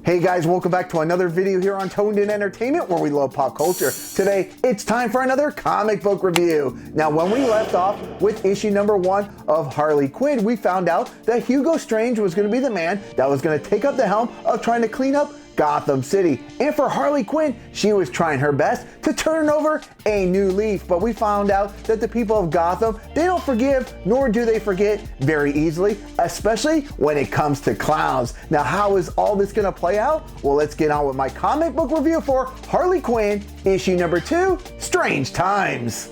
Hey guys, welcome back to another video here on Toned In Entertainment where we love pop culture. Today, it's time for another comic book review. Now, when we left off with issue number 1 of Harley Quinn, we found out that Hugo Strange was going to be the man that was going to take up the helm of trying to clean up Gotham City. And for Harley Quinn, she was trying her best to turn over a new leaf. But we found out that the people of Gotham, they don't forgive, nor do they forget very easily, especially when it comes to clowns. Now, how is all this gonna play out? Well, let's get on with my comic book review for Harley Quinn, issue number 2, Strange Times.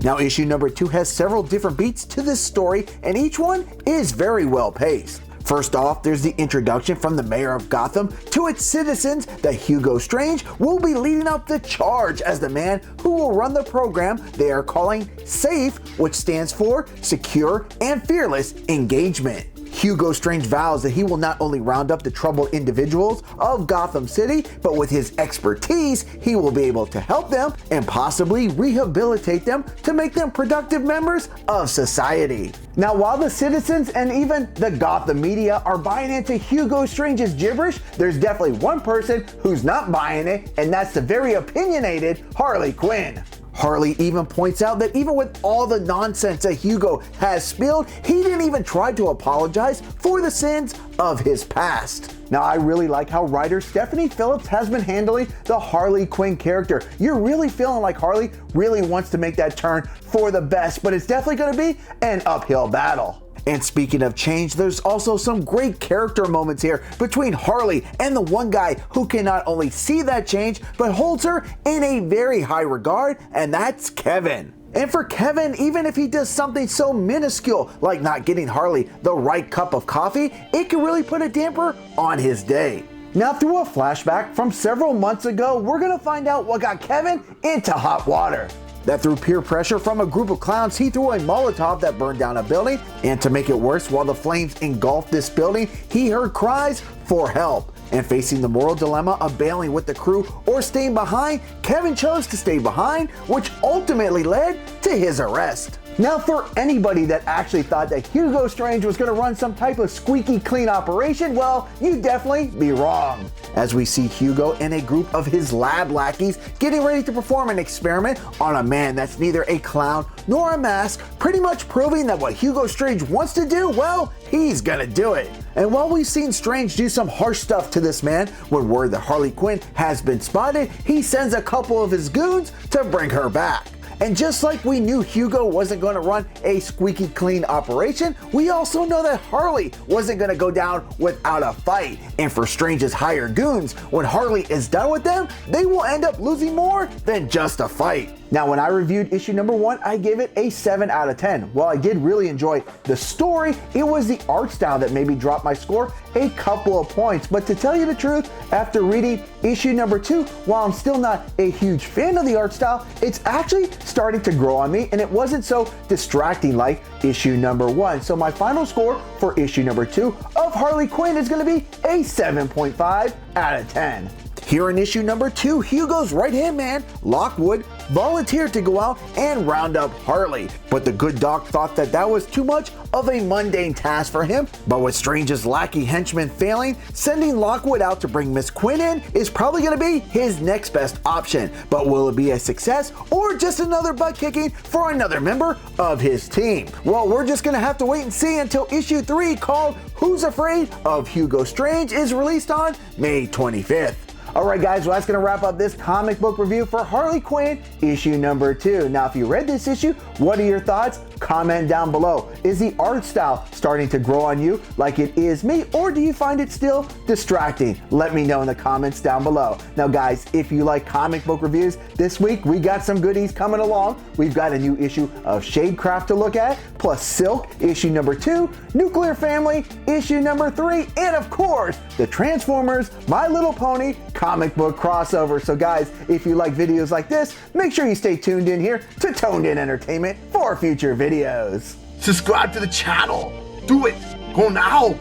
Now, issue number 2 has several different beats to this story, and each one is very well paced. First off, there's the introduction from the Mayor of Gotham to its citizens that Hugo Strange will be leading up the charge as the man who will run the program they are calling SAFE, which stands for Secure and Fearless Engagement. Hugo Strange vows that he will not only round up the troubled individuals of Gotham City, but with his expertise, he will be able to help them and possibly rehabilitate them to make them productive members of society. Now, while the citizens and even the Gotham media are buying into Hugo Strange's gibberish, there's definitely one person who's not buying it, and that's the very opinionated Harley Quinn. Harley even points out that even with all the nonsense that Hugo has spilled, he didn't even try to apologize for the sins of his past. Now, I really like how writer Stephanie Phillips has been handling the Harley Quinn character. You're really feeling like Harley really wants to make that turn for the best, but it's definitely going to be an uphill battle. And speaking of change, there's also some great character moments here between Harley and the one guy who can not only see that change, but holds her in a very high regard, and that's Kevin. And for Kevin, even if he does something so minuscule like not getting Harley the right cup of coffee, it can really put a damper on his day. Now, through a flashback from several months ago, we're gonna find out what got Kevin into hot water. That through peer pressure from a group of clowns, he threw a Molotov that burned down a building, and to make it worse, while the flames engulfed this building, he heard cries for help. And facing the moral dilemma of bailing with the crew or staying behind, Kevin chose to stay behind, which ultimately led to his arrest. Now, for anybody that actually thought that Hugo Strange was going to run some type of squeaky clean operation, well, you'd definitely be wrong. As we see Hugo and a group of his lab lackeys getting ready to perform an experiment on a man that's neither a clown nor a mask, pretty much proving that what Hugo Strange wants to do, well, he's gonna do it. And while we've seen Strange do some harsh stuff to this man, when word that Harley Quinn has been spotted, he sends a couple of his goons to bring her back. And just like we knew Hugo wasn't going to run a squeaky clean operation, we also know that Harley wasn't going to go down without a fight. And for Strange's hired goons, when Harley is done with them, they will end up losing more than just a fight. Now, when I reviewed issue number 1, I gave it a 7 out of 10. While I did really enjoy the story, it was the art style that maybe dropped my score a couple of points. But to tell you the truth, after reading issue number 2, while I'm still not a huge fan of the art style, it's actually starting to grow on me, and it wasn't so distracting like issue number 1. So my final score for issue number 2 of Harley Quinn is going to be a 7.5 out of 10. Here in issue number 2, Hugo's right-hand man, Lockwood, volunteered to go out and round up Harley. But the good doc thought that that was too much of a mundane task for him. But with Strange's lackey henchman failing, sending Lockwood out to bring Miss Quinn in is probably going to be his next best option. But will it be a success or just another butt kicking for another member of his team? Well, we're just going to have to wait and see until issue 3, called Who's Afraid of Hugo Strange, is released on May 25th. Alright guys, well, that's going to wrap up this comic book review for Harley Quinn issue number 2. Now, if you read this issue, what are your thoughts? Comment down below. Is the art style starting to grow on you like it is me, or do you find it still distracting? Let me know in the comments down below. Now guys, if you like comic book reviews, this week we got some goodies coming along. We've got a new issue of Shadecraft to look at, plus Silk issue number 2, Nuclear Family issue number 3, and of course, the Transformers My Little Pony comic book crossover. So guys, if you like videos like this, make sure you stay tuned in here to Toned In Entertainment for future videos. Subscribe to the channel. Do it. Go now.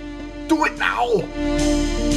Do it now.